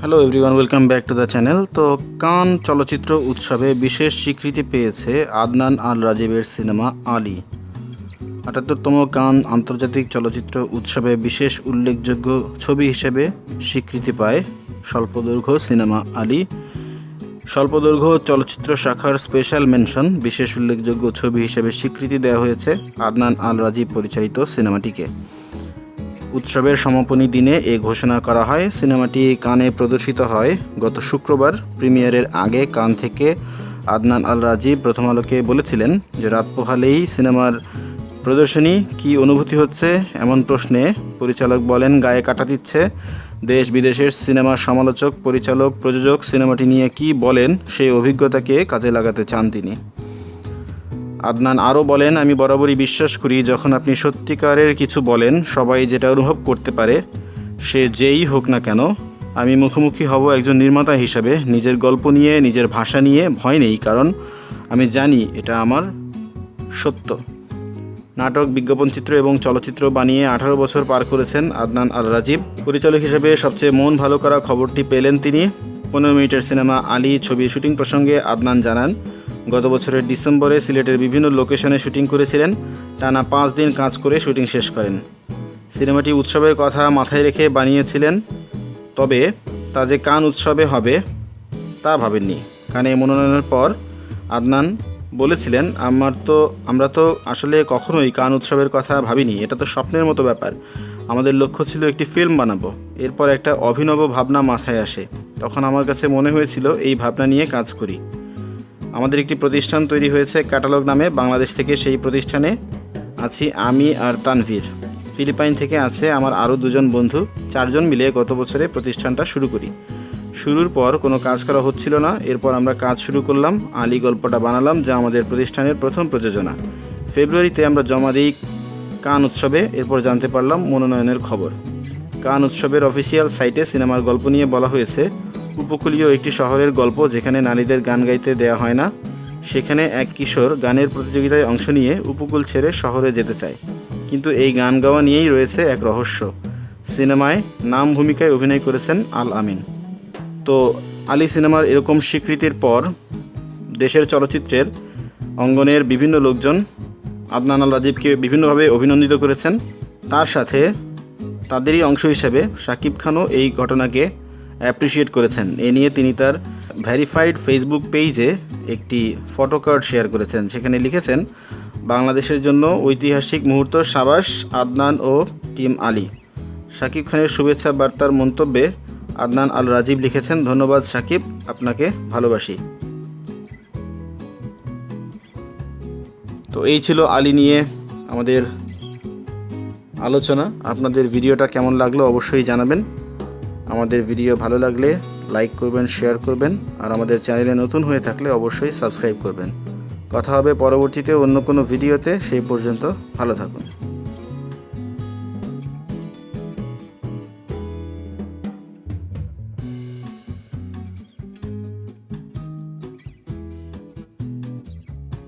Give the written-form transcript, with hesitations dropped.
Hello everyone, welcome back to the channel. তো কান চলচ্চিত্র উৎসবে বিশেষ স্বীকৃতি পেয়েছে আদনান আল রাজীবের সিনেমা আলী। ৭৮তম কান আন্তর্জাতিক চলচ্চিত্র উৎসবে বিশেষ উল্লেখযোগ্য ছবি হিসেবে স্বীকৃতি পায় স্বল্পদৈর্ঘ্য সিনেমা আলী। স্বল্পদৈর্ঘ্য চলচ্চিত্র শাখার স্পেশাল মেনশন বিশেষ উল্লেখযোগ্য ছবি হিসেবে স্বীকৃতি দেওয়া হয়েছে আদনান আল রাজীব পরিচালিত সিনেমাটিকে। উৎসবের সমাপনী দিনে এ ঘোষণা করা হয়। সিনেমাটি কানে প্রদর্শিত হয় গত শুক্রবার। প্রিমিয়ারের আগে কান থেকে আদনান আল রাজীব প্রথম আলোকে বলেছিলেন যে রাত পোহালেই সিনেমার প্রদর্শনী, কী অনুভূতি হচ্ছে এমন প্রশ্নে পরিচালক বলেন গায়ে কাটা দিচ্ছে। দেশ বিদেশের সিনেমার সমালোচক, পরিচালক, প্রযোজক সিনেমাটি নিয়ে কী বলেন সেই অভিজ্ঞতাকে কাজে লাগাতে চান তিনি। আদনান আরও বলেন, আমি বরাবরই বিশ্বাস করি যখন আপনি সত্যিকারের কিছু বলেন সবাই যেটা অনুভব করতে পারে সে যেই হোক না কেন। আমি মুখোমুখি হব একজন নির্মাতা হিসাবে, নিজের গল্প নিয়ে, নিজের ভাষা নিয়ে ভয় নেই, কারণ আমি জানি এটা আমার সত্য। নাটক, বিজ্ঞাপনচিত্র এবং চলচ্চিত্র বানিয়ে 18 বছর পার করেছেন আদনান আল রাজীব। পরিচালক হিসেবে সবচেয়ে মন ভালো করা খবরটি পেলেন তিনি। 15 মিনিটের সিনেমা আলী ছবির শুটিং প্রসঙ্গে আদনান জানান, গত বছরের ডিসেম্বরে সিলেটের বিভিন্ন লোকেশনে শুটিং করেছিলেন। টানা 5 দিন কাজ করে শুটিং শেষ করেন। সিনেমাটি উৎসবের কথা মাথায় রেখে বানিয়েছিলেন, তবে তা যে কান উৎসবে হবে তা ভাবেননি। কানে মনোনয়নের পর আদনান বলেছিলেন, আমরা তো আসলে কখনোই কান উৎসবের কথা ভাবিনি, এটা তো স্বপ্নের মতো ব্যাপার। আমাদের লক্ষ্য ছিল একটি ফিল্ম বানাবো। এরপর একটা অভিনব ভাবনা মাথায় আসে, তখন আমার কাছে মনে হয়েছিল এই ভাবনা নিয়ে কাজ করি। আমাদের একটি প্রতিষ্ঠান তৈরি হয়েছে ক্যাটালগ নামে। বাংলাদেশ থেকে সেই প্রতিষ্ঠানে আছি আমি আর তানভীর। ফিলিপাইন থেকে আছে আমার আরও 2জন বন্ধু। 4 জন মিলে গত বছরে প্রতিষ্ঠানটা শুরু করি। শুরুর পর কোনো কাজ করা হচ্ছিল না। এরপর আমরা কাজ শুরু করলাম, আলী গল্পটা বানালাম, যা আমাদের প্রতিষ্ঠানের প্রথম প্রযোজনা। ফেব্রুয়ারিতে আমরা জমা দিই কান উৎসবে। এরপর জানতে পারলাম মনোনয়নের খবর। কান উৎসবের অফিসিয়াল সাইটে সিনেমার গল্প নিয়ে বলা হয়েছে, উপকূলীয় একটি শহরের গল্প যেখানে নারীদের গান গাইতে দেয়া হয় না। সেখানে এক কিশোর গানের প্রতিযোগিতায় অংশ নিয়ে উপকূল ছেড়ে শহরে যেতে চায়, কিন্তু এই গান গাওয়া নিয়েই রয়েছে এক রহস্য। সিনেমায় নাম ভূমিকায় অভিনয় করেছেন আল আমিন। তো আলী সিনেমার এরকম স্বীকৃতির পর দেশের চলচ্চিত্রের অঙ্গনের বিভিন্ন লোকজন আদনান আল রাজীবকে বিভিন্নভাবে অভিনন্দিত করেছেন। তার সাথে তাদেরই অংশ হিসেবে শাকিব খানও এই ঘটনাকে অ্যাপ্রিসিয়েট করেছেন। এ নিয়ে তিনি তার ভেরিফাইড ফেসবুক পেজে একটি ফটো কার্ড শেয়ার করেছেন। সেখানে লিখেছেন, বাংলাদেশের জন্য ঐতিহাসিক মুহূর্ত, সাবাস আদনান ও টিম আলী। শাকিব খানের শুভেচ্ছা বার্তার মন্তব্যে আদনান আল রাজীব লিখেছেন, ধন্যবাদ শাকিব, আপনাকে ভালোবাসি। তো এই ছিল আলী নিয়ে আমাদের আলোচনা। আপনাদের ভিডিওটা কেমন লাগলো অবশ্যই জানাবেন। আমাদের ভিডিও ভালো লাগলে লাইক করবেন, শেয়ার করবেন, আর আমাদের চ্যানেলে নতুন হয়ে থাকলে অবশ্যই সাবস্ক্রাইব করবেন। কথা হবে পরবর্তীতে অন্য কোনো ভিডিওতে। সেই পর্যন্ত ভালো থাকুন।